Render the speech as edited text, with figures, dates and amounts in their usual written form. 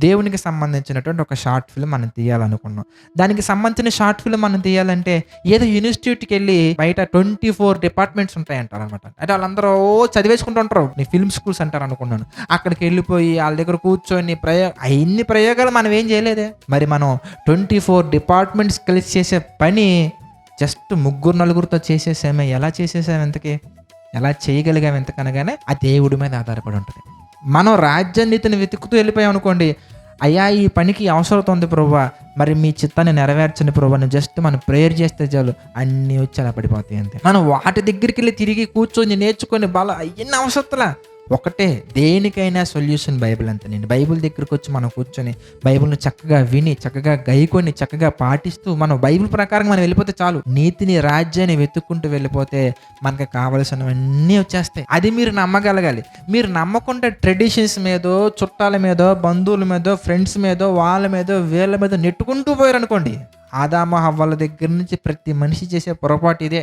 దేవునికి సంబంధించినటువంటి ఒక షార్ట్ ఫిల్మ్ మనం తీయాలనుకున్నాం. దానికి సంబంధించిన షార్ట్ ఫిల్మ్ మనం తీయాలంటే ఏదో ఇన్‌స్టిట్యూట్‌కెళ్ళి బయట 24 డిపార్ట్మెంట్స్ ఉంటాయంటారనమాట. అంటే వాళ్ళందరూ చదివేసుకుంటూ ఉంటారు. నీ ఫిల్మ్ స్కూల్స్ అంటారనుకున్నాను. అక్కడికెళ్ళిపోయి ఆళ్ళ దగ్గర కూర్చొని అయన్ని ప్రయోగాలు మనం ఏం చేయలేదే. మరి మనం 24 డిపార్ట్మెంట్స్ కలిసి చేసే పని జస్ట్ ముగ్గురు, నలుగురితో చేసేసామే. ఎలా చేసేసాం ఇంతకి? ఎలా చేయగలిగాం ఇంతకనగానే ఆ దేవుడి మీద ఆధారపడి ఉంటది. మనం రాజ్యనీతిని వెతుకుతూ వెళ్ళిపోయామనుకోండి, అయ్యా ఈ పనికి అవసరత ఉంది ప్రభువా, మరి మీ చిత్తాన్ని నెరవేర్చండి ప్రభువా అని జస్ట్ మనం ప్రేయర్ చేస్తే చాలు అన్నీ వచ్చి అలా పడిపోతాయి అంతే. మనం వాటి దగ్గరికెళ్ళి తిరిగి కూర్చొని నేర్చుకొని అయన్నీ అవసరంలా. ఒకటే దేనికైనా సొల్యూషన్ బైబిల్ అంతేనండి. బైబిల్ దగ్గరకొచ్చి మనం కూర్చొని బైబిల్‌ని చక్కగా విని, చక్కగా గైకొని, చక్కగా పాటిస్తూ మనం బైబిల్ ప్రకారంగా మనం వెళ్ళిపోతే చాలు. నీతిని, రాజ్యాన్ని వెతుక్కుంటూ వెళ్ళిపోతే మనకు కావాల్సినవన్నీ వచ్చేస్తాయి. అది మీరు నమ్మగలగాలి. మీరు నమ్మకుండా ట్రెడిషన్స్ మీదో, చుట్టాల మీదో, బంధువుల మీదో, ఫ్రెండ్స్ మీదో, వాళ్ళ మీదో, వీళ్ళ మీదో నెట్టుకుంటూ పోయారనుకోండి, ఆదాము, హవ్వల దగ్గర నుంచి ప్రతి మనిషి చేసే పొరపాటు ఇదే.